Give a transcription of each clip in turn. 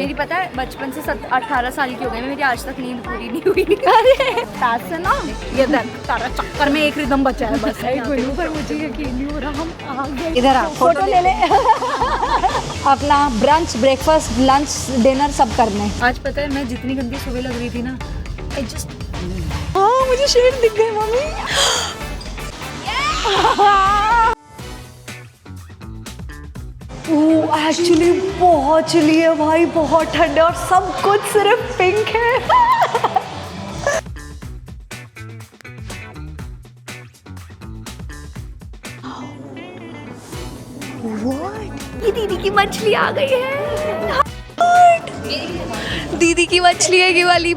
मेरी पता है बचपन से 18 साल की हो गई, मेरी आज तक नींद पूरी नहीं हुई। अरे पैसे ना ये देख तारा चक्कर में एक रिदम बचा है बस। पर मुझे यकीन नहीं हो रहा हम आ गए। इधर आ फोटो ले ले। अपना ब्रंच ब्रेकफास्ट लंच डिनर सब करने। आज पता है मैं जितनी गंदी सुबह लग रही थी ना, आई जस्ट हाँ मुझे शेर दिख गए मम्मी। एक्चुअली बहुत चली है भाई, बहुत ठंड है और सब कुछ सिर्फ पिंक है। What? ये दीदी की मछली आ गई है। दीदी की मछली है ये वाली।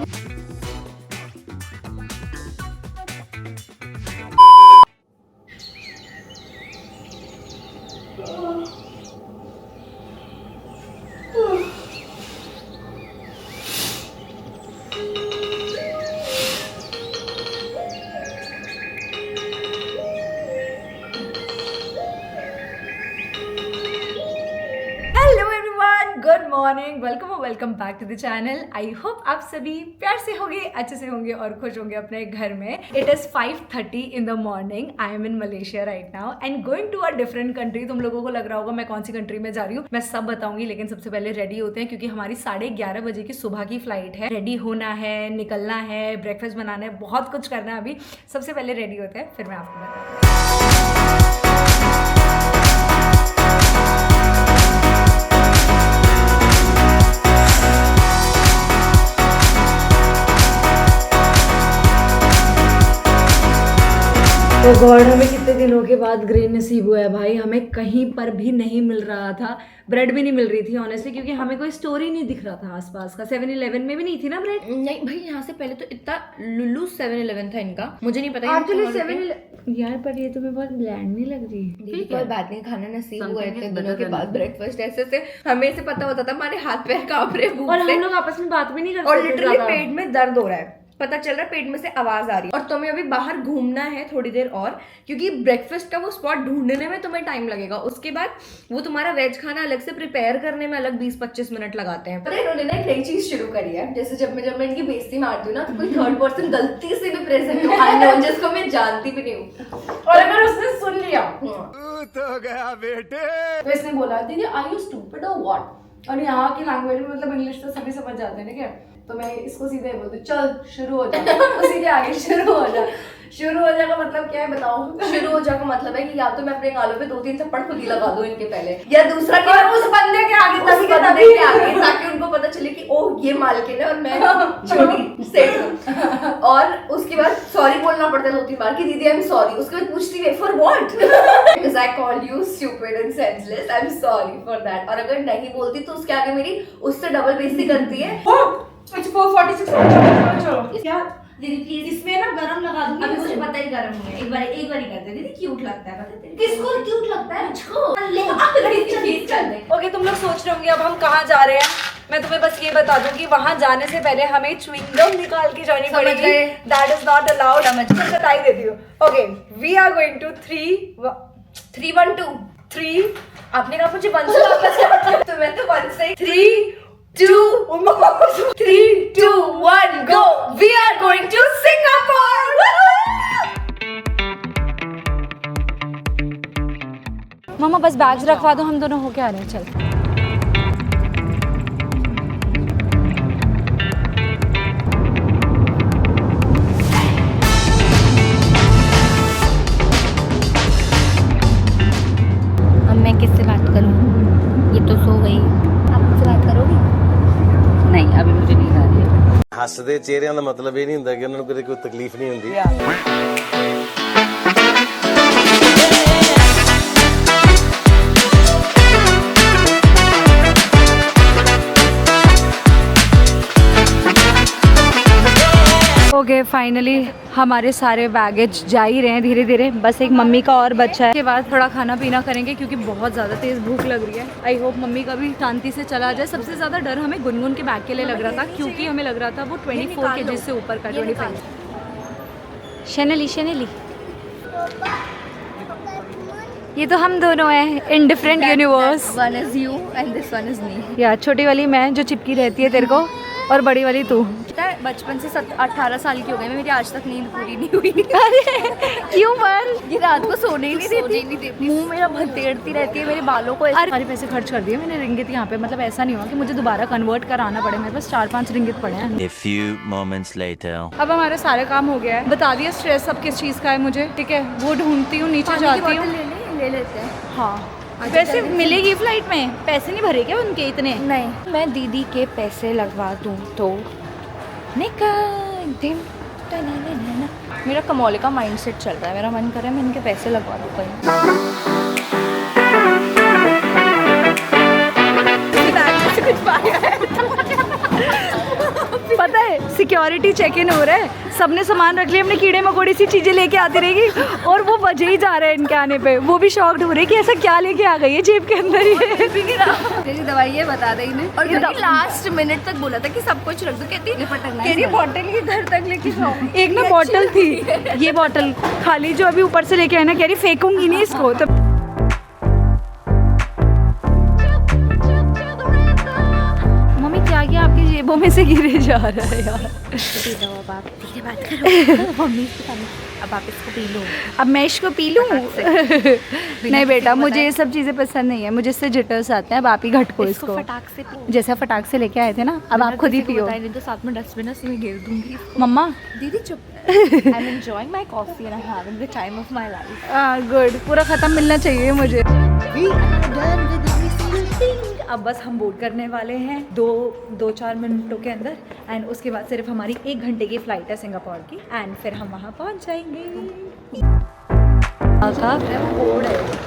Good morning, welcome back to the channel. I hope आप सभी प्यार से होंगे, अच्छे से होंगे और खुश होंगे अपने घर में। It is 5:30 in the morning. I am in Malaysia right now and going to a different country. तुम लोगों को लग रहा होगा मैं कौन सी कंट्री में जा रही हूँ, मैं सब बताऊंगी, लेकिन सबसे पहले रेडी होते हैं क्योंकि हमारी 11:30 बजे की सुबह की फ्लाइट है। रेडी होना है, निकलना है, ब्रेकफास्ट बनाना है, बहुत कुछ करना है। अभी सबसे पहले रेडी होते हैं, फिर मैं आपको बताऊँगी। तो गॉड, हमें कितने दिनों के बाद ग्रेन नसीब हुआ है भाई। हमें कहीं पर भी नहीं मिल रहा था, ब्रेड भी नहीं मिल रही थी ऑनेस्टली, क्योंकि हमें कोई स्टोर ही नहीं दिख रहा था आसपास का। 7-11 में भी नहीं थी ना ब्रेड। नहीं भाई, यहाँ से पहले तो इतना लुल्लू 7-11 था इनका, मुझे नहीं पता। एक्चुअली 7 यार, पर ये तुम्हें बहुत ब्लैंड नहीं लग रही? कोई बात नहीं, खाना नसीब हुआ है इतने दिनों के बाद ब्रेकफास्ट। ऐसे से हमें से पता होता था, हमारे हाथ पैर कांप रहे भूख और से, हम लोग आपस में बात भी नहीं करते और लिटरली पेट में दर्द हो रहा है, पता चल रहा है पेट में से आवाज आ रही है। और तुम्हें अभी बाहर घूमना है थोड़ी देर और, क्योंकि ब्रेकफास्ट का वो स्पॉट ढूंढने में तुम्हें टाइम लगेगा। उसके बाद वो तुम्हारा वेज खाना अलग से प्रिपेयर करने में अलग 20-25 मिनट लगाते हैं। पता है इन्होंने ना एक नई चीज शुरू करी है, जैसे जब मैं इनकी बेइज्जती मारती हूँ ना, तो कोई थर्ड पर्सन गलती से भी प्रेजेंट हो, अननोन, जिसको मैं जानती भी नहीं हूँ, और अगर उसने सुन लिया तो गया बेटे, तो इसने बोला दीदी आर यू स्टूपिड और व्हाट। और यहाँ की लैंग्वेज में मतलब इंग्लिश तो सभी समझ जाते हैं, ठीक है। तो मैं इसको सीधे बोलती हूँ चल शुरू हो जा, तो सीधे आगे शुरू हो जा। शुरू हो जा का मतलब क्या है बताओ? शुरू हो जा का मतलब है कि या तो मैं अपने गालों पे 2-3 थप्पड़ खुद ही लगा दूं इनके पहले, या दूसरा कि मैं उस बंदे के आगे तभी के आगे, ताकि उनको पता चले कि ओह ये मालकिन है और मैं छोटी सेठ हूँ। और उसके बाद सॉरी बोलना पड़ता है 2-3 बार कि दीदी आई एम सॉरी। उसके बाद पूछती है for what, because I called you stupid and senseless, I am sorry for that. और अगर नहीं बोलती तो उसके आगे मेरी उससे डबल बेइज्जती करती है। 4:46 चलो क्या दीदी प्लीज इसमें ना गरम लगा दूंगी। अभी मुझे पता ही गरम नहीं है, एक बार ही करते दीदी, क्यूट लगता है पता है किसको क्यूट लगता है? मुझको। ओके, तुम लोग सोच रहे होंगे अब हम कहाँ जा रहे हैं। मैं तुम्हें बस ये बता दूं कि वहां जाने से पहले हमें च्युइंग गम निकाल के जानी पड़ेगी। That is not allowed. मैं बता ही देती हूँ। Okay, we are going to 3 आपने कहा मुझे 1 से वापस तो मैं तो 1 से 3 2 1 go. We are going to Singapore. मामा बस बैग्स रखवा दो, हम दोनों होके आ रहे हैं। चल अब मैं किससे बात करूं? ये तो सो गई। आप मुझसे बात करोगी? नहीं, अभी मुझे नींद आ रही है। ਹੱਸਦੇ ਚਿਹਰਿਆਂ ਦਾ ਮਤਲਬ ਇਹ ਨਹੀਂ ਹੁੰਦਾ ਕਿ ਉਹਨਾਂ ਨੂੰ ਕਦੇ ਕੋਈ ਤਕਲੀਫ ਨਹੀਂ ਹੁੰਦੀ। ओके, फाइनली हमारे सारे बैगेज जा ही रहे हैं धीरे धीरे। बस एक मम्मी का और बच्चा है। उसके बाद थोड़ा खाना पीना करेंगे क्योंकि बहुत ज़्यादा तेज़ भूख लग रही है। आई होप मम्मी का भी शांति से चला जाए। सबसे ज़्यादा डर हमें गुनगुन के बैग के लिए लग रहा था, क्योंकि हमें लग रहा था वो 24 kg से ऊपर का 25। शनली ये तो हम दोनों हैं in different universe. One is you and this one is me. या छोटी वाली मैं जो चिपकी रहती है तेरे को, और बड़ी वाली तू। पता है बचपन से 18 साल की हो गई मैं, मेरी आज तक नींद पूरी नहीं हुई। क्यों पर? ये रात को सोने ही नहीं देती। मुंह मेरा भतेड़ती रहती है, मेरे बालों को अरे सारे पैसे खर्च कर दिए मैंने रिंगित यहाँ पे, मतलब ऐसा नहीं हुआ कि मुझे दोबारा कन्वर्ट कराना पड़े। मेरे पास 4-5 रिंगित पड़े हैं। A few moments later. अब हमारे सारे काम हो गया है। बता दिया स्ट्रेस अब किस चीज़ का है मुझे, ठीक है? वो ढूंढती हूँ, नीचे जाती हूँ। ले लेते हैं। हाँ वैसे मिलेगी फ्लाइट में? पैसे नहीं भरे क्या उनके इतने? नहीं, मैं दीदी के पैसे लगवा दूँ तो निकाल दिम। मेरा कमौले का माइंडसेट चल रहा है, मेरा मन कर रहा है मैं इनके पैसे लगवा दूँ कहीं। पता है सिक्योरिटी चेक इन हो रहा है, सबने सामान रख लिया, अपने कीड़े मकोड़े सी चीजें लेके आती रहेगी और वो बजे ही जा रहे हैं इनके आने पे। वो भी शॉक्ड हो रहे हैं कि ऐसा क्या लेके आ गई है जेब के अंदर ये। तेरी दवाई है बता दे इन्हें। और लास्ट मिनट तक बोला था कि सब कुछ रख दो, कहती बॉटल ही घर तक लेके जाओ। एक ना बॉटल थी, ये बॉटल खाली जो अभी ऊपर से लेके आए ना, कह रही फेंकूंगी नहीं इसको। तो मम्मी क्या क्या आपकी जेबों में से गिरे जा रहा है यार। मम्मी अब आप इसको पी लो। अब मैं इसको पी लूँ? नहीं बेटा मुझे ये सब चीज़ें पसंद नहीं है, मुझे इससे जिटर्स आते हैं। अब आप ही घटको इसको फटाक से पी। जैसा फटाक से लेके आए थे ना, अब आप खुद ही पियो। तो साथ में डस्टबिन में गिर दूंगी। मम्मा दीदी चुप। I am enjoying my coffee and I am having the time of my life. Good, पूरा ख़त्म मिलना चाहिए मुझे। अब बस हम बोर्ड करने वाले हैं 2-4 मिनटों के अंदर, एंड उसके बाद सिर्फ हमारी 1 घंटे की फ़्लाइट है सिंगापुर की, एंड फिर हम वहाँ पहुँच जाएंगे।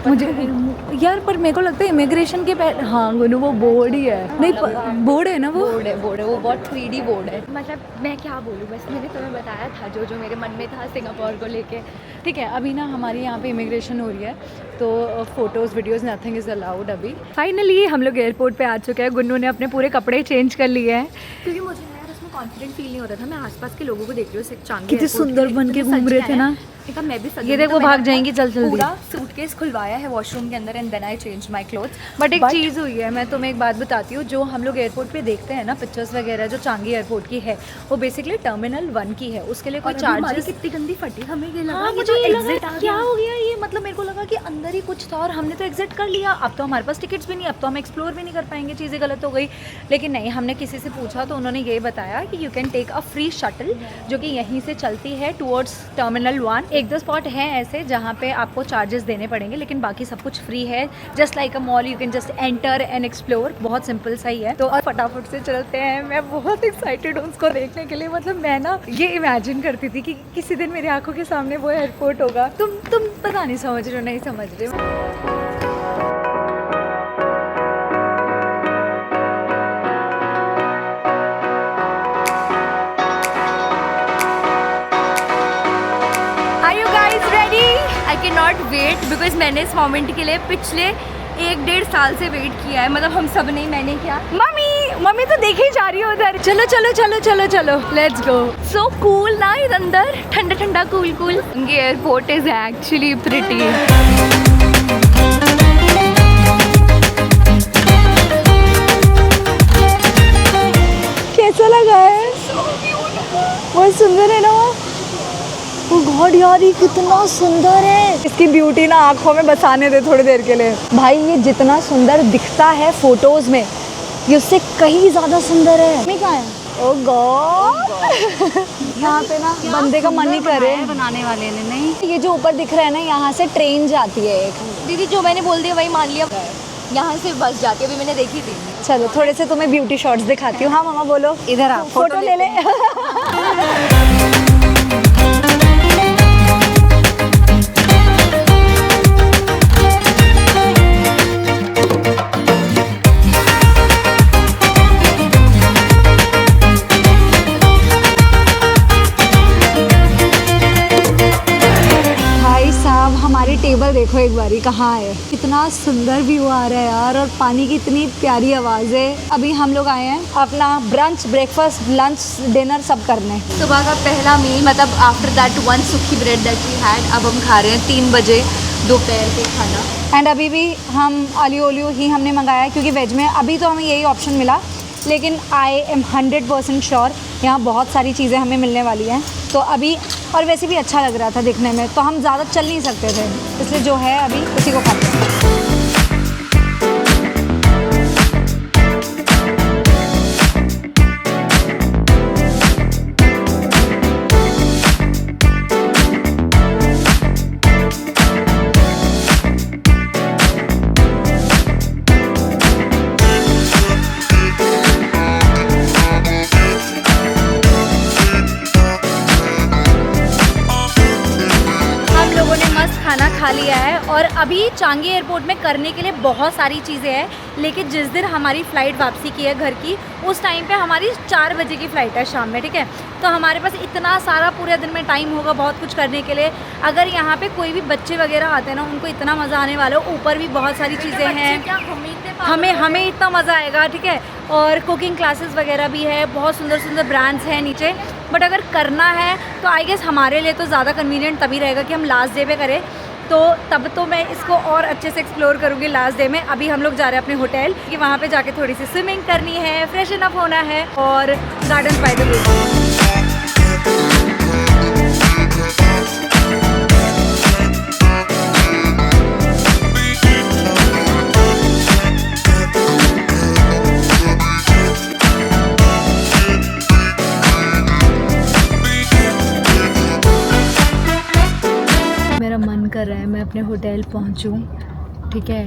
मुझे यार पर मेरे को लगता है इमिग्रेशन के पहले, हाँ गुनू वो बोर्ड ही है। नहीं बोर्ड है ना, वो बोर्ड है वो बहुत 3D बोर्ड है। मतलब मैं क्या बोलूँ, बस मैंने तुम्हें बताया था जो मेरे मन में था सिंगापुर को लेके। ठीक है, अभी ना हमारे यहाँ पे इमिग्रेशन हो रही है, तो photos videos nothing is allowed. अभी फाइनली हम लोग एयरपोर्ट पे आ चुके हैं। गुन्नू ने अपने पूरे कपड़े चेंज कर लिए हैं क्योंकि मुझे यार उसमें कॉन्फिडेंट फील नहीं हो रहा था। मैं आसपास के लोगों को देख रही हूँ, चांदी कितने सुंदर बन के घूम रहे थे ना। मैं भी ये देख वो भाग जाएंगी जल्दी। पूरा सूटकेस खुलवाया है वॉशरूम के अंदर and then I change my clothes. But एक चीज़ हुई है, मैं तुम्हें एक बात बताती हूँ। जो हम लोग एयरपोर्ट पे देखते हैं ना पिक्चर्स वगैरह, जो चांगी एयरपोर्ट की है, वो बेसिकली टर्मिनल 1 की है। उसके लिए कोई चार्जेस कितनी गंदी फटी हमें ये लगा। हाँ, मुझे ये लगा क्या हो गया ये, मतलब मेरे को लगा कि अंदर ही कुछ था और हमने तो एग्जिट कर लिया। अब तो हमारे पास टिकट्स भी नहीं, अब तो हम एक्सप्लोर भी नहीं कर पाएंगे, चीज़ें गलत हो गई। लेकिन नहीं, हमने किसी से पूछा तो उन्होंने ये बताया कि you can take a free shuttle जो कि यहीं से चलती है टूवर्ड्स टर्मिनल 1। 1-2 स्पॉट हैं ऐसे जहाँ पे आपको चार्जेस देने पड़ेंगे, लेकिन बाकी सब कुछ फ्री है। Just like a mall, you can just enter and explore. बहुत सिंपल सा ही है। तो और फटाफट से चलते हैं। मैं बहुत एक्साइटेड हूँ उसको देखने के लिए। मतलब मैं ना ये इमेजिन करती थी कि किसी दिन मेरी आंखों के सामने वो एयरपोर्ट होगा। तुम पता नहीं समझ रहे हो, नहीं समझ रहे हो। I can not wait because मैंने इस मोमेंट के लिए पिछले 1-1.5 साल से वेट किया है। मतलब हम सब ने, मैंने क्या, मम्मी तो देखे ही जा रही हो उधर। चलो चलो चलो चलो चलो, लेट्स गो। सो कूल ना इधर अंदर, ठंडा ठंडा cool cool. Airport is actually pretty. कैसा लगा है? बहुत सुंदर है ना वो। गॉड यार ये कितना सुंदर है। इसकी ब्यूटी ना आंखों में बसाने दे थोड़ी देर के लिए। भाई ये जितना सुंदर दिखता है फोटोज में, ये उससे कहीं ज्यादा सुंदर है। मम्मी कहाँ है? ओह गॉड यहाँ पे ना बंदे का मन ही करे बनाने वाले ने। नहीं, ये जो ऊपर दिख रहा है ना, यहाँ से ट्रेन जाती है एक। दीदी जो मैंने बोल दिया वही मान लिया। यहाँ से बस जाती है, अभी मैंने देखी थी। चलो थोड़े से तुम्हें ब्यूटी शॉट्स दिखाती हूँ। हाँ मामा बोलो। इधर आ, फोटो ले ले। हमारी टेबल देखो एक बारी कहाँ है। कितना सुंदर व्यू आ रहा है यार, और पानी की इतनी प्यारी आवाज़ है। अभी हम लोग आए हैं अपना ब्रंच, ब्रेकफास्ट, लंच, डिनर सब करने। सुबह का पहला मील, मतलब आफ्टर दैट 1 सूखी ब्रेड दैट वी हैड, अब हम खा रहे हैं 3 बजे दोपहर के खाना। एंड अभी भी हम आलियो ओलियो ही हमने मंगाया है क्योंकि वेज में अभी तो हमें यही ऑप्शन मिला, लेकिन आई एम 100% श्योर यहाँ बहुत सारी चीज़ें हमें मिलने वाली हैं। तो अभी और वैसे भी अच्छा लग रहा था दिखने में, तो हम ज़्यादा चल नहीं सकते थे, इसलिए जो है अभी उसी को खाते हैं। खाना खा लिया है और अभी चांगी एयरपोर्ट में करने के लिए बहुत सारी चीज़ें हैं, लेकिन जिस दिन हमारी फ़्लाइट वापसी की है घर की, उस टाइम पे हमारी 4 बजे की फ़्लाइट है शाम में, ठीक है। तो हमारे पास इतना सारा पूरे दिन में टाइम होगा बहुत कुछ करने के लिए। अगर यहाँ पे कोई भी बच्चे वगैरह आते हैं ना, उनको इतना मज़ा आने वाला है। ऊपर भी बहुत सारी चीज़ें हैं, हमें इतना मज़ा आएगा, ठीक है। और कुकिंग क्लासेस वगैरह भी है, बहुत सुंदर सुंदर ब्रांड्स हैं नीचे। बट अगर करना है तो आई गेस हमारे लिए तो ज़्यादा कन्वीनियंट तभी रहेगा कि हम लास्ट डे पे करें, तो तब तो मैं इसको और अच्छे से एक्सप्लोर करूँगी लास्ट डे में। अभी हम लोग जा रहे हैं अपने होटल कि वहाँ पे जाके थोड़ी सी स्विमिंग करनी है, फ्रेशन अप होना है और गार्डन बाय द वे। मेरा मन कर रहा है मैं अपने होटल पहुंचूं, ठीक है,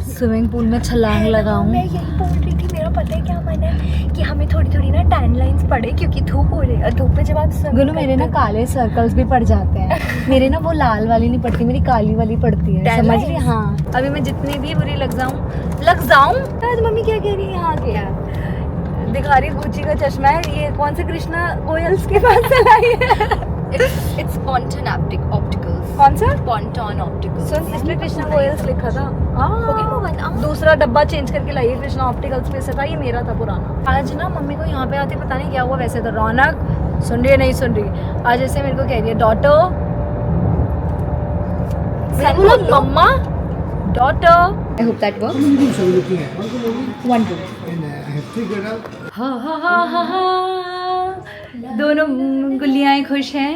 स्विमिंग पूल में छलांग लगाऊं। मैं यही बोल रही थी, मेरा पता है क्या मन है कि हमें थोड़ी थोड़ी ना टैन लाइंस पड़े, क्योंकि धूप हो रही है। धूप पे जब आप गुनु मेरे ना काले सर्कल्स भी पड़ जाते हैं। मेरे ना वो लाल वाली नहीं पड़ती, मेरी काली वाली पड़ती है, समझ रही? हाँ, अभी मैं जितनी भी बुरी लग जाऊं तो आज मम्मी क्या कह रही है, यहाँ क्या दिखा रही गुच्ची का चश्मा है, ये कौन से कृष्णा गोयल्स के पास चलाई है? It's Ponton Opticals. कौन सा? Ponton Opticals. सुन, इसमें कृष्णा गोयल्स लिखा था। दूसरा डब्बा चेंज करके लाइए कृष्णा ऑप्टिकल्स पे से था, ये मेरा था पुराना। आज ना मम्मी को यहाँ पे आते पता नहीं क्या हुआ, वैसे तो रौनक सुन रही है नहीं सुन रही, आज ऐसे मेरे को कह रही है डॉटर, मम्मा डॉटर। I hope that works. 1 2 दोनों गुल्लियाँ खुश हैं।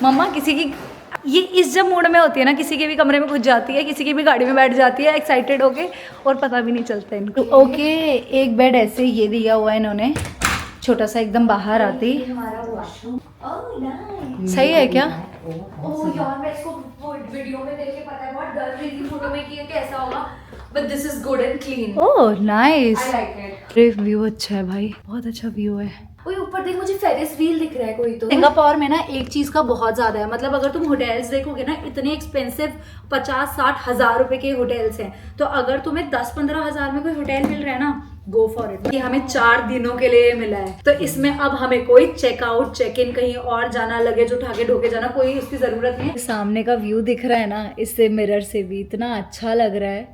मम्मा किसी की ये इस जब मूड में होती है ना, किसी के भी कमरे में घुस जाती है, किसी की भी गाड़ी में बैठ जाती है एक्साइटेड होके, और पता भी नहीं चलता इनको। ओके, एक बेड ऐसे ये दिया हुआ है इन्होंने, छोटा सा एकदम बाहर आती। सही है क्या? यार मैं इसको वीडियो में देख के पता है बहुत डर रही थी फोटो में कि ये कैसा होगा, but this is good and clean. Oh nice, I like it. View अच्छा है भाई, बहुत अच्छा व्यू है। ओए ऊपर देख, मुझे फेरिस व्हील दिख रहा है कोई तो। सिंगापुर में ना एक चीज का बहुत ज्यादा है, मतलब अगर तुम होटल्स देखोगे ना, इतने एक्सपेंसिव 50-60 हज़ार रुपए के होटल्स हैं, तो अगर तुम्हें 10-15 हज़ार में कोई होटल मिल रहा है ना, गो फॉर इट। ये हमें 4 दिनों के लिए मिला है, तो इसमें अब हमें कोई चेकआउट चेक इन कहीं और जाना, लगेज उठा के ढोके जाना, कोई उसकी जरूरत नहीं है। सामने का व्यू दिख रहा है ना, इससे मिरर से भी इतना अच्छा लग रहा है,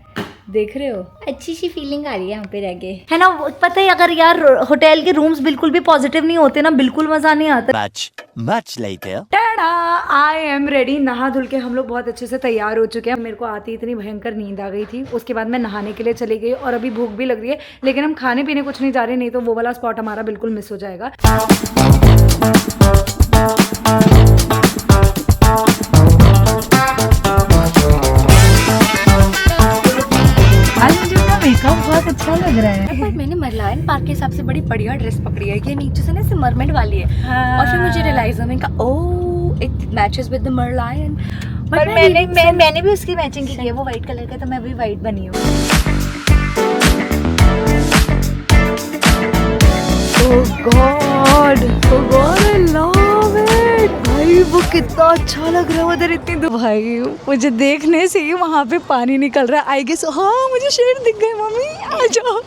देख रहे हो? अच्छी सी फीलिंग आ रही है यहाँ पे रह के, है ना। पता है अगर यार होटल के रूम्स बिल्कुल भी पॉजिटिव नहीं होते ना, बिल्कुल मजा नहीं आता। Much later. Tada, I am ready. नहा धुल के हम लोग बहुत अच्छे से तैयार हो चुके हैं। मेरे को आती इतनी भयंकर नींद आ गई थी, उसके बाद मैं नहाने के लिए चली गई और अभी भूख भी लग रही है, लेकिन हम खाने पीने कुछ नहीं जा रहे, नहीं तो वो वाला स्पॉट हमारा बिल्कुल मिस हो जाएगा। मेकअप बहुत अच्छा लग रहा है। पर मैंने मरलायन पार्क के हिसाब से बड़ी बढ़िया ड्रेस पकड़ी है, ये नीचे से ना ऐसे मरमेड वाली है। हाँ। और फिर मुझे रियलाइज हुआ, मैंने कहा oh it matches with the Merlion. पर मैंने भी उसकी मैचिंग की है, वो व्हाइट कलर का, तो मैं भी व्हाइट बनी हूँ। ओह गॉड आई लव इट। भाई वो कितना अच्छा लग रहा है उधर, इतनी दूर। भाई मुझे देखने से ही वहाँ पे पानी निकल रहा है। आई गेस हाँ, मुझे शेर दिख गए। मम्मी आ जाओ।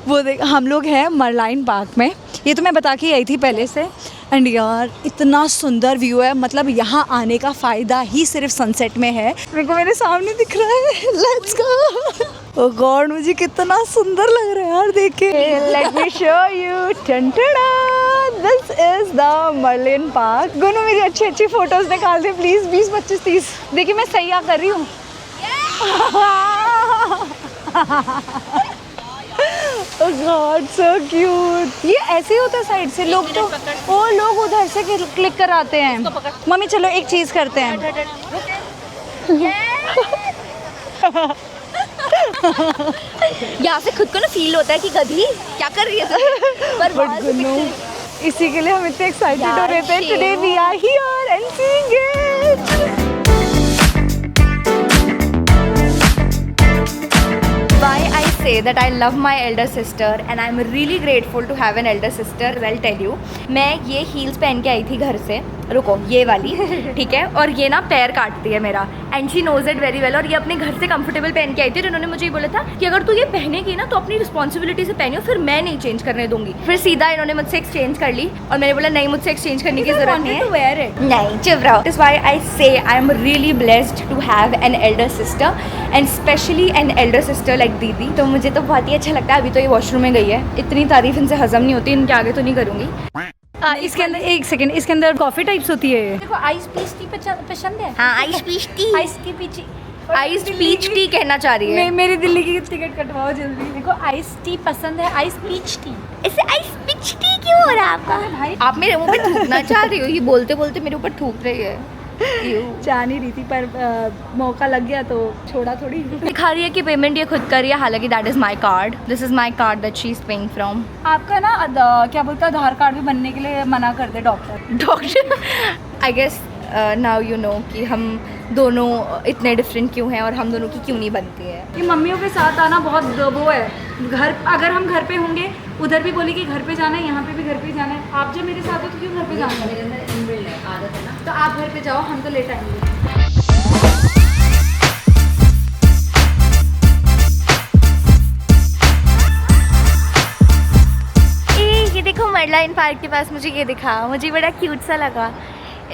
वो देख, हम लोग हैं मरलाइन पार्क में, ये तो मैं बता के आई थी पहले से। एंड यार इतना सुंदर व्यू है, मतलब यहाँ आने का फ़ायदा ही सिर्फ सनसेट में है। मेरे को मेरे सामने दिख रहा है, लेट्स गो। ओह गॉड, मुझे कितना सुंदर लग रहा है यार देख के। Let me show you. टंटड़ा this is the Merlion park. गुनु मेरी अच्छी अच्छी फोटोज निकाल दे प्लीज, 20 25 30। देखिए मैं सही कर रही हूँ। Oh God, so cute। ये ऐसे ही होता है साइड से, लोग तो वो लोग उधर से क्लिक कराते हैं। मम्मी चलो एक चीज करते हैं। यहाँ से खुद को ना फील होता है कि गधी क्या कर रही है तू? पर But गुनु, इसी के लिए हम इतने एक्साइटेड हो रहे थे। Today we are here and seeing it. Why I say that I love my elder sister and I'm really grateful to have an elder sister, I'll tell you। मैं ये हील्स पहन के आई थी घर से, रुको ये वाली, ठीक है, और ये ना पैर काटती है मेरा, and she knows it very well. और ये अपने घर से कंफर्टेबल पहन के आई थी, और उन्होंने मुझे ये बोला था कि अगर तू ये पहनेगी ना तो अपनी रिस्पॉन्सिबिलिटी से पहनियो, फिर मैं नहीं चेंज करने दूंगी। फिर सीधा इन्होंने मुझसे एक्सचेंज कर ली और मैंने बोला नहीं, मुझसे एक्सचेंज करने की जरूरत नहीं है, वेयर इट। नहीं चुप रहो। That's why I say I am really blessed to have an elder sister and especially an elder sister like दीदी। तो मुझे तो बहुत ही अच्छा लगता है। अभी तो ये वॉशरूम में गई है, इतनी तारीफ इनसे हजम नहीं होती, इनके आगे तो नहीं करूँगी। इसके अंदर एक सेकंड, इसके अंदर कॉफी टाइप्स होती है। देखो आइस पीच टी पसंद है। हाँ ice peach tea, ice peach tea कहना चाह रही है। मेरी दिल्ली की टिकट कटवाओ जल्दी। देखो आइस टी पसंद है, आइस पीच टी। इसे आइस पीच टी क्यों हो रहा है आपका? भाई आप मेरे मुंह पे थूकना चाह रही हो, ये बोलते बोलते मेरे ऊपर थूक रही है। चाह नहीं रही थी पर मौका लग गया तो छोड़ा थोड़ी। दिखा रही है कि पेमेंट ये खुद कर रही है, हालांकि that is my card, this is my card that she is paying from. आपका ना क्या बोलता है, आधार कार्ड भी बनने के लिए मना कर दे doctor. I guess now you know कि हम दोनों इतने डिफरेंट क्यों हैं और हम दोनों की क्यों नहीं बनती है। ये मम्मियों के साथ आना बहुत वो है। घर अगर हम घर पे होंगे उधर भी बोले कि घर पे जाना है, यहाँ पे भी घर पे जाना है। आप जब मेरे साथ हो तो क्यों घर पे जाना है? मेरे अंदर इनबिल्ट है, आदत है ना। तो आप घर पे जाओ, हम तो लेट आएंगे। ये देखो मर्लाइन पार्क के पास मुझे ये दिखा, मुझे बड़ा क्यूट सा लगा।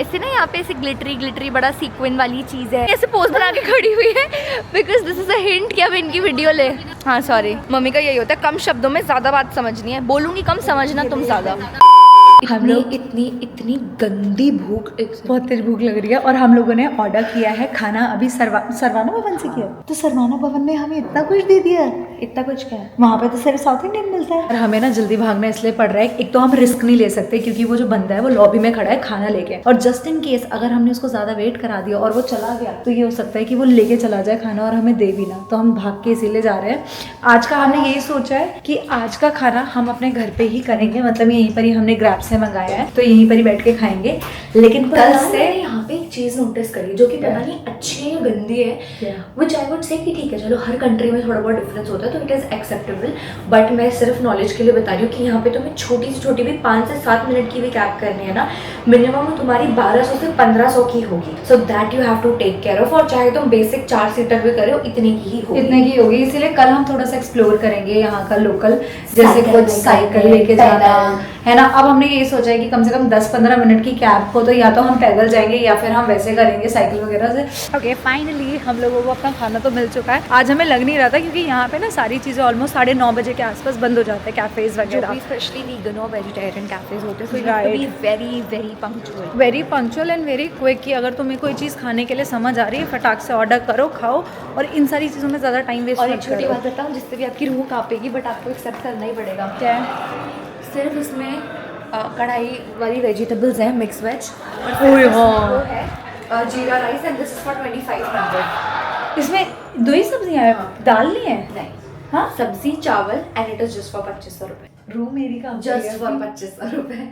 इससे ना यहाँ पे ऐसे ग्लिटरी बड़ा सीक्वेंस वाली चीज़ है, ऐसे पोज बना के खड़ी हुई है because this is a hint कि अब इनकी वीडियो ले। हाँ सॉरी, मम्मी का यही होता है, कम शब्दों में ज़्यादा बात समझनी है, बोलूँगी कम, समझना तुम ज़्यादा। हम लोग इतनी गंदी भूख, बहुत तेज भूख लग रही है और हम लोगों ने ऑर्डर किया है खाना अभी सरवाना भवन से किया। तो सरवाना भवन में हमें इतना कुछ दे दिया। इतना कुछ क्या है वहाँ पे तो सिर्फ साउथ इंडियन मिलता है। और हमें ना जल्दी भागना इसलिए पड़ रहा है, एक तो हम रिस्क नहीं ले सकते क्योंकि वो जो बंदा है वो लॉबी में खड़ा है खाना लेके, और जस्ट इन केस अगर हमने उसको ज्यादा वेट करा दिया और वो चला गया तो ये हो सकता है कि वो लेके चला जाए खाना और हमें दे भी ना। तो हम भाग के इसीलिए जा रहे हैं। आज का हमने यही सोचा है कि आज का खाना हम अपने घर पे ही करेंगे, मतलब यहीं पर ही हमने ग्रैब से मंगाया है तो यहीं पर ही बैठ के खाएंगे। लेकिन कल से यहाँ पे एक चीज नोटिस करी जो कि पता नहीं अच्छी है या गंदी है, व्हिच आई वुड से कि ठीक है चलो हर कंट्री में थोड़ा बहुत डिफरेंस होता है तो इट इज एक्सेप्टेबल, बट मैं सिर्फ नॉलेज के लिए बता रही हूँ कि यहाँ पे तुम्हें छोटी से छोटी भी 5 से 7 मिनट की भी कैब करनी है ना, मिनिमम तुम्हारी 1200 से 1500 की होगी। So that you have to take care of. और चाहे तुम बेसिक 4 सीटर भी करे हो इतने की ही होगी, इतने की होगी। इसीलिए कल हम थोड़ा सा एक्सप्लोर करेंगे यहाँ का लोकल, जैसे कुछ साइकिल लेके जाना है ना। अब हमने ये सोचा है कि कम से कम 10-15 मिनट की कैब हो तो या तो हम पैदल जाएंगे या फिर हम वैसे करेंगे साइकिल वगैरह से। ओके फाइनली हम लोगों को अपना खाना तो मिल चुका है। आज हमें लग नहीं रहा था क्योंकि यहाँ पे ना सारी चीज़ें ऑलमोस्ट 9:30 बजे के आसपास बंद हो जाते हैं, कैफेज वगैरह, स्पेशली वीगन और वेजिटेरियन कैफेज होते हैं, Right. Very punctual and very quick कि अगर तुम्हें कोई चीज़ खाने के लिए समझ आ रही है फटाक से ऑर्डर करो, खाओ, और इन सारी चीज़ों में ज़्यादा टाइम वेस्ट और मत एक छोटी करो। बात बताऊँ जिससे भी आपकी रूह कांपेगी बट आपको एक्सेप्ट करना ही पड़ेगा। क्या है? सिर्फ इसमें कढ़ाई वाली वेजिटेबल्स हैं, मिक्स वेज, ओए हाँ। वो है जीरा rice and this is for 2500। इसमें 2 ही सब्जियाँ हैं, दाल नहीं है? नहीं, हाँ, सब्जी चावल and it is just for 2500 रुपए। रूम मेरी का जस्ट फॉर 2500 रुपए,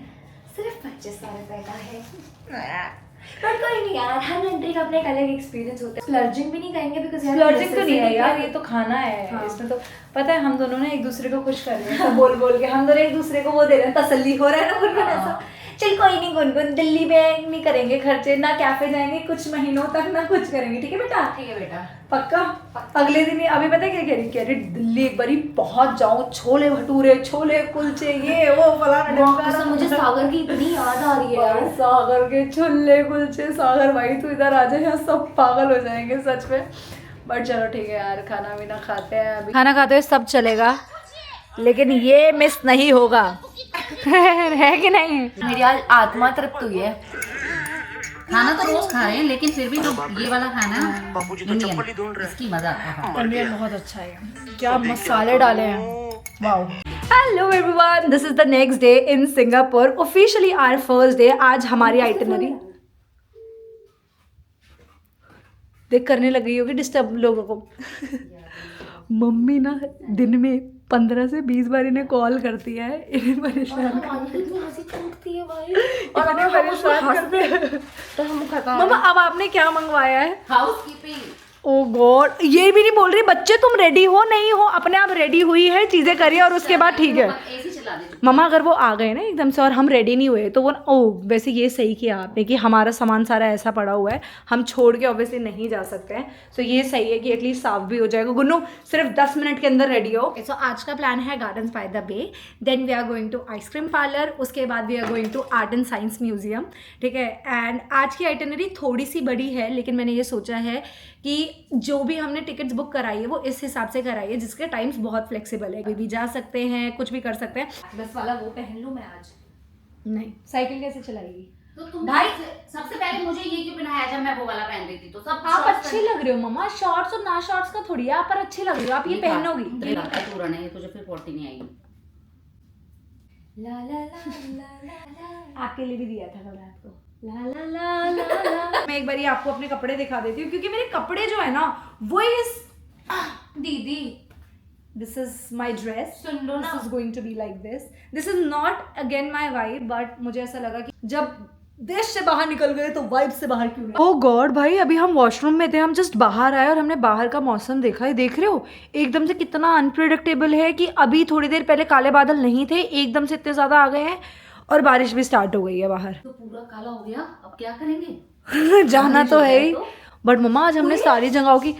सिर्फ 2500 रुपए का है। बट कोई नहीं यार, हर कंट्री का अपना एक अलग एक्सपीरियंस होता है। स्प्लर्जिंग भी नहीं कहेंगे बिकॉज़ यार स्प्लर्जिंग तो नहीं है यार, ये तो खाना है। हाँ। इसमें तो पता है हम दोनों ने एक दूसरे को खुश कर रहे हैं बोल बोल के, हम दोनों एक दूसरे को वो दे रहे हैं, तसल्ली हो रहा है ना गुनगुन ऐसा। चल कोई नहीं गुनगुन, दिल्ली में नहीं करेंगे खर्चे, ना कैफे जाएंगे कुछ महीनों तक, ना कुछ करेंगे, ठीक है बेटा? ठीक है बेटा, पक्का? अगले दिन ही अभी पता है क्या कह रही दिल्ली एक बारी पहुंच जाऊं, छोले भटूरे, छोले कुलचे, ये वो फलाना। मुझे सागर की इतनी याद आ रही है यार, सागर के छोले कुलचे। सागर भाई तू इधर आ जाए, यहाँ सब पागल हो जाएंगे सच में। बट चलो ठीक है यार, खाना पीना खाते हैं अभी। खाना खाते हुए सब चलेगा लेकिन ये मिस नहीं होगा। है कि नहीं? मेरी आज आत्मा तृप्त हुई है। खाना तो रोज खा रहे हैं लेकिन फिर भी जो ये वाला खाना है इंडियन, इसकी मजा आता है। इंडियन बहुत अच्छा है, क्या मसाले डाले हैं, wow. Hello everyone, this is the next day in Singapore, officially our first day. आज हमारी आइटनरी देख करने लग गई होगी डिस्टर्ब लोगों को। मम्मी ना दिन में 15 से 20 बार इन्हें कॉल करती है, इन्हें परेशान करती है। मम्मा अब आपने क्या मंगवाया है? हाउसकीपिंग। ओ गॉड, ये भी नहीं बोल रही बच्चे तुम रेडी हो नहीं हो, अपने आप रेडी हुई है, चीजें करिए और उसके बाद ठीक है। एसी चला दे। मम्मा अगर वो आ गए ना एकदम से और हम रेडी नहीं हुए तो वो वैसे ये सही किया आपने कि हमारा सामान सारा ऐसा पड़ा हुआ है, हम छोड़ के ऑब्वियसली नहीं जा सकते हैं। सो ये सही है कि एटलीस्ट साफ भी हो जाएगा। गुन्नू सिर्फ 10 मिनट के अंदर रेडी हो। सो आज का प्लान है gardens by the bay, then we are going to ice cream parlour, उसके बाद we are going to art and science museum, ठीक है। एंड आज की आइटनरी थोड़ी सी बड़ी है लेकिन मैंने ये सोचा है कि जो भी हमने टिकट्स बुक कराई है वो इस हिसाब से कराई है जिसके टाइम्स बहुत फ्लेक्सिबल है, कोई भी जा सकते हैं, कुछ भी कर सकते हैं। बस वाला वो पहन लूं मैं आज। नहीं, साइकिल कैसे चलाएगी? तो तुम भाई सबसे पहले मुझे ये क्यों पहनाया जब मैं वो वाला पहन रही थी? तो सब आप अच्छी लग रहे हो मम्मा, शॉर्ट्स और ना शॉर्ट्स का थोड़ी है, आप पर अच्छी लग रही हो, आप ये पहनोगी। पूरा नहीं तुझे फिर 40 नहीं आएगी। ला ला ला ला आपके लिए भी दिया था कल रात को। ला ला ला ला ला। मैं एक बार आपको अपने कपड़े दिखा देती हूँ क्योंकि मेरे कपड़े जो है ना वो इस दीदी, this is my dress, this is going to be like this is not again my vibe, but मुझे ऐसा लगा कि जब देश से बाहर निकल गए तो वाइब से बाहर क्यों नहीं। ओह गॉड भाई, अभी हम वॉशरूम में थे, हम जस्ट बाहर आए और हमने बाहर का मौसम देखा है, देख रहे हो एकदम से कितना अनप्रिडिक्टेबल है कि अभी थोड़ी देर पहले काले बादल नहीं थे, एकदम से इतने ज्यादा आ गए हैं और बारिश भी स्टार्ट हो गई है बाहर। तो पूरा काला हो गया, अब क्या करेंगे? जाना तो है ही, बट मम्मा आज हमने सारी जगहों की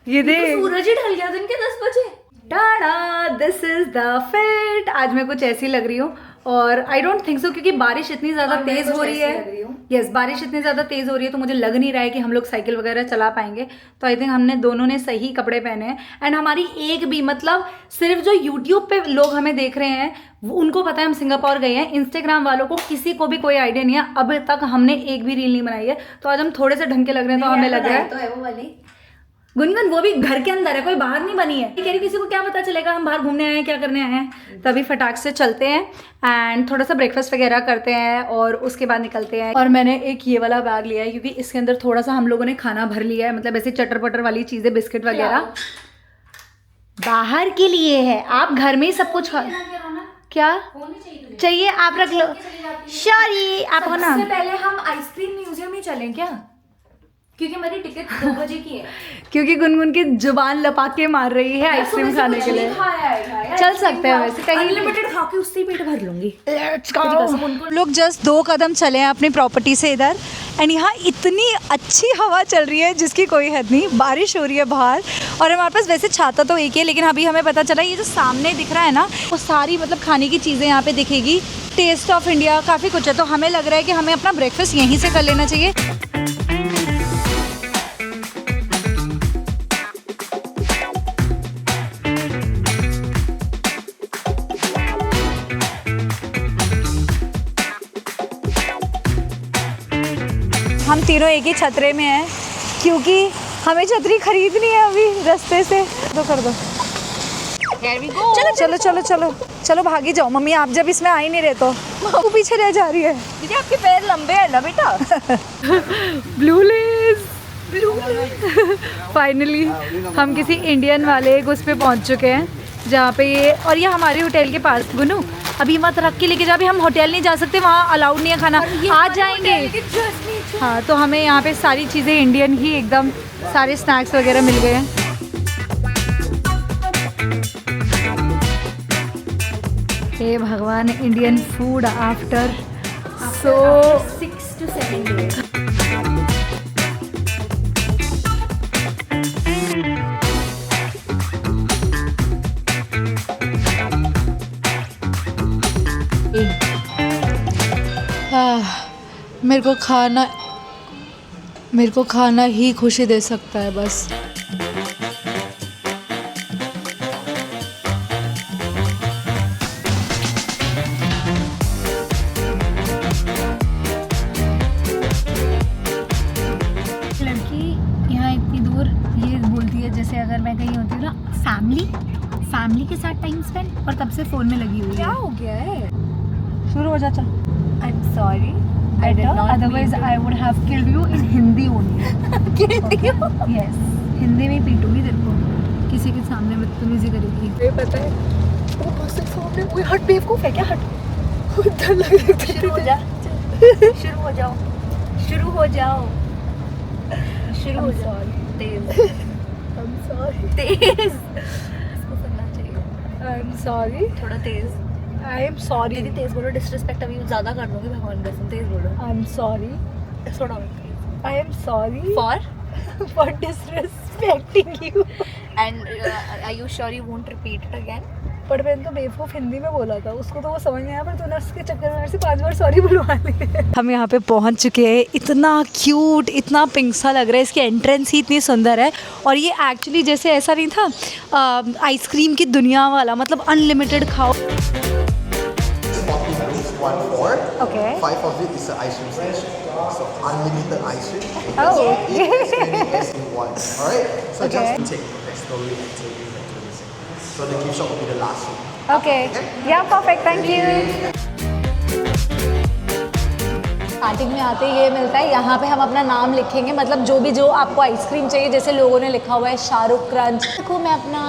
ये देख, सूरज ही ढल गया दिन के 10 बजे। Ta-da, this is the fit. आज मैं कुछ ऐसी लग रही हूँ और आई डोंट थिंक सो क्योंकि बारिश इतनी ज्यादा तेज हो रही है। यस, बारिश इतनी ज्यादा तेज हो रही है तो मुझे लग नहीं रहा है कि हम लोग साइकिल वगैरह चला पाएंगे। तो आई थिंक हमने दोनों ने सही कपड़े पहने हैं एंड हमारी एक भी मतलब सिर्फ जो यूट्यूब पे लोग हमें देख रहे हैं उनको पता है हम सिंगापुर गए हैं, इंस्टाग्राम वालों को किसी को भी कोई आइडिया नहीं है, अब तक हमने एक भी रील नहीं बनाई है। तो आज हम थोड़े से ढंग के लग रहे हैं तो हमें लग रहा है तो है वो वाली गुनगुन, वो भी घर के अंदर है, कोई बाहर नहीं बनी है। कह रही किसी को क्या पता चलेगा हम बाहर घूमने आए हैं, क्या करने आए हैं। तभी फटाक से चलते हैं एंड थोड़ा सा ब्रेकफास्ट वगैरह करते हैं और उसके बाद निकलते हैं। और मैंने एक ये वाला बैग लिया है क्योंकि इसके अंदर थोड़ा सा हम लोगों ने खाना भर लिया है, मतलब ऐसे चटर पटर वाली चीज़ें, बिस्किट वगैरह बाहर के लिए है। आप घर में ही सब कुछ खा, क्या चाहिए आप रख लो। सॉरी आप हो ना। सबसे पहले हम आइसक्रीम म्यूजियम ही चलें क्या, क्योंकि हमारी टिकट 2 बजे की है। क्योंकि गुनगुन की जुबान लपाके मार रही है आइसक्रीम खाने के लिए। चल सकते हैं वैसे कहीं, अनलिमिटेड खा के उससे पेट भर लूंगी। लोग जस्ट 2 कदम चले हैं अपनी प्रॉपर्टी से इधर एंड यहाँ इतनी अच्छी हवा चल रही है जिसकी कोई हद नहीं। बारिश हो रही है बाहर और हमारे पास वैसे छाता तो एक ही है लेकिन अभी हमें पता चला ये जो सामने दिख रहा है ना वो सारी मतलब खाने की चीज़ें यहाँ पे दिखेगी। टेस्ट ऑफ इंडिया काफ़ी कुछ है, तो हमें लग रहा है कि हमें अपना ब्रेकफास्ट यहीं से कर लेना चाहिए। हम तीनों एक ही छतरे में हैं क्योंकि हमें छतरी खरीदनी है अभी रास्ते से। तो कर दो, चलो चलो चलो चलो चलो भागी जाओ। मम्मी आप जब इसमें आ ही नहीं रहे तो वो पीछे रह जा रही है। दीदी आपके पैर लंबे हैं ना बेटा। ब्लू लेस फाइनली हम किसी इंडियन वाले एक उस पे पहुंच चुके हैं जहाँ पे ये, और ये हमारे होटल के पास। गुनू अभी मत रख के लेके जा, अभी हम होटल नहीं जा सकते, वहाँ अलाउड नहीं है खाना। आज जाएंगे हाँ, तो हमें यहाँ पे सारी चीज़ें इंडियन ही एकदम सारे स्नैक्स वगैरह मिल गए हैं। हे भगवान, Indian food after 6 to 7 days। मेरे को खाना ही खुशी दे सकता है बस। होती है जैसे अगर मैं कहीं होती हूँ ना फैमिली के साथ टाइम स्पेंड, और तब से फ़ोन में लगी हुई है। क्या हो गया है? शुरू हो जा चल। I am sorry, I did not otherwise mean to. I would have killed you in Hindi only. Yes, Hindi में ही पीटूंगी तेरे को, किसी के सामने बदतमीजी करेगी। ये पता है वो बस सामने कोई हट बेवकूफ है क्या? हट डर लग रहा है। शुरू हो जा, शुरू हो जाओ, शुरू हो जाओ, शुरू हो जाओ। तेज I'm sorry. तेज इसको करना चाहिए, I'm sorry. थोड़ा तेज। I am sorry. दीदी तेज बोलो, डिसरिस्पेक्ट अभी ज़्यादा कर दोगे, भगवान कसम तेज बोलो। I'm sorry. थोड़ा I am sorry for for disrespecting you. And are you sure you won't repeat it again? पर मैंने तो बेवकूफ हिंदी में बोला था, उसको तो वो समझ नहीं आया, पर तूने उसके चक्कर में मेरे से 5 बार सॉरी बुलवा ली। हम यहाँ पे पहुँच चुके हैं। इतना क्यूट, इतना पिंक सा लग रहा है, इसकी एंट्रेंस ही इतनी सुंदर है। और ये एक्चुअली जैसे ऐसा नहीं था आइसक्रीम की दुनिया वाला, मतलब अनलिमिटेड खाओ। 40 rooms, 1 floor. Okay. 5 of it is an ice cream station. So unlimited ice cream. Oh, So okay. 8 as many as you want. Alright? So Okay. just take the story until you get to this. So the gift shop will be the last one. Okay या perfect, thank you. Starting में आते ही ये मिलता है, यहाँ पे हम अपना नाम लिखेंगे, मतलब जो आपको आइसक्रीम चाहिए। जैसे लोगों ने लिखा हुआ है शाहरुख क्रंच, देखो मैं अपना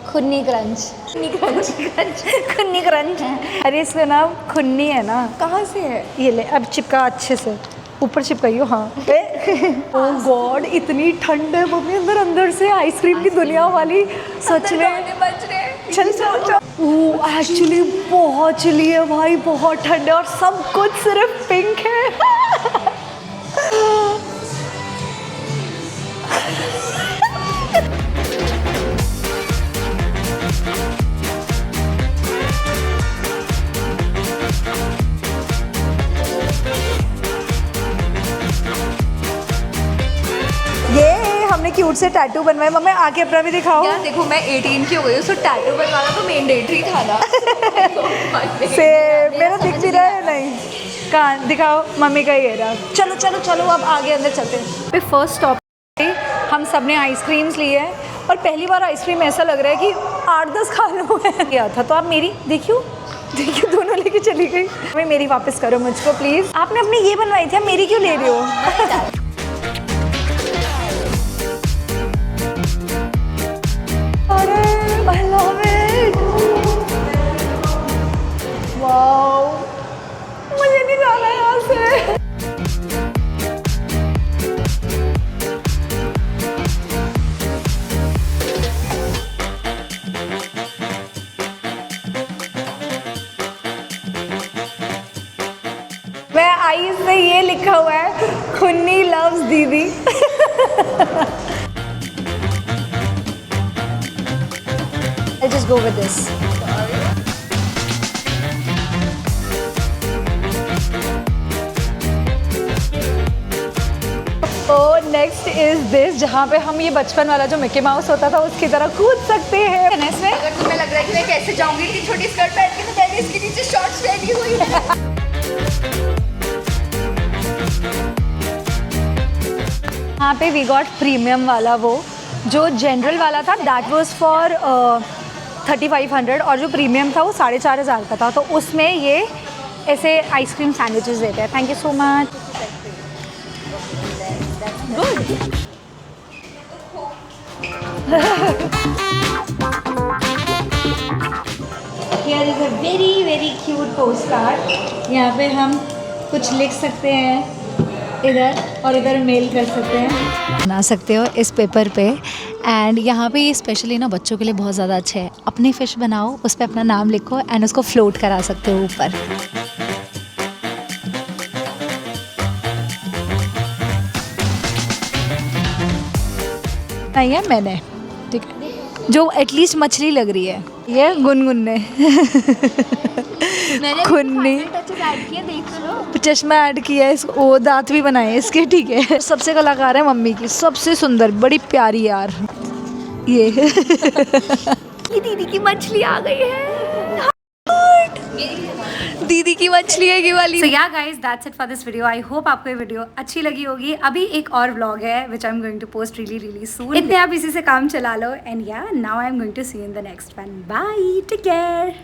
खुन्नी क्रंच, खुन्नी क्रंच। अरे इसका नाम खुन्नी है ना? कहाँ से है ये? ले अब चिपका अच्छे से, ऊपर चिपकाइयो। हाँ ओह गॉड, इतनी ठंड है मम्मी अंदर, अंदर से आइसक्रीम की दुनिया वाली। सच में चल चल चल। ओह एक्चुअली बहुत चली है भाई, बहुत ठंड है और सब कुछ सिर्फ पिंक है। ये हमने क्यूट से टैटू बनवाए। मम्मी आके अपना भी दिखाओ। यार देखो मैं 18 की हो गई हूँ, तो टैटू बनवाना तो मैंडेटरी था ना। से मेरा दिख भी रहा है नहीं? कहाँ दिखाओ? मम्मी का ही रहा। चलो चलो चलो अब आगे अंदर चलते हैं। पे फर्स्ट स्टॉप हम सब ने आइसक्रीम्स लिए हैं, और पहली बार आइसक्रीम ऐसा लग रहा है कि 8-10 खा लो गया था। तो आप मेरी देखियो दोनों लेके चली गई। मम्मी मेरी वापस करो मुझको प्लीज़। आपने अपनी ये बनवाई थी, आप मेरी क्यों ले रही हो? अरे I love it. वाओ, मुझे नहीं जाना यहाँ से। मैं आईज में ये लिखा हुआ है, खुन्नी लव्स दीदी। I'll just go with this. Next is this, जहाँ पे हम ये बचपन वाला जो मिकी माउस होता था उसकी तरह कूद सकते हैं। इसमें अगर तुम्हें लग रहा है कि मैं कैसे जाऊंगी इतनी छोटी स्कर्ट पहन के, तो मैंने इसके नीचे शॉर्ट्स पहनी हुई है। यहाँ पे वी गॉट प्रीमियम वाला, वो जो जनरल वाला था दैट वाज फॉर 3500, और जो प्रीमियम था वो 4500 का था। तो उसमें ये ऐसे आइसक्रीम सैंडविचेस देते हैं। Thank you so much. Good. Here is a very very cute post card. यहाँ पे हम कुछ लिख सकते हैं इधर, और इधर मेल कर सकते हैं, बना सकते हो इस पेपर पे। एंड यहाँ पे ये स्पेशली ना बच्चों के लिए बहुत ज़्यादा अच्छा है। अपनी फ़िश बनाओ, उस पर अपना नाम लिखो एंड उसको फ्लोट करा सकते हो ऊपर। नहीं है मैंने, ठीक है, जो एटलीस्ट मछली लग रही है। ये गुनगुन ने खुन्नी चश्मा ऐड किया है, इसको ओ दांत भी बनाए इसके, ठीक है। सबसे कलाकार है मम्मी की, सबसे सुंदर, बड़ी प्यारी यार ये। ये दीदी की मछली आ गई है। दीदी की मछली है ये वाली। So yeah guys, that's it for this video. I hope आपको ये वीडियो अच्छी लगी होगी। अभी एक और व्लॉग है which I'm going to post really soon. इतने आप इसी से काम चला लो and yeah, now I'm going to see you in the next one. Bye, take care.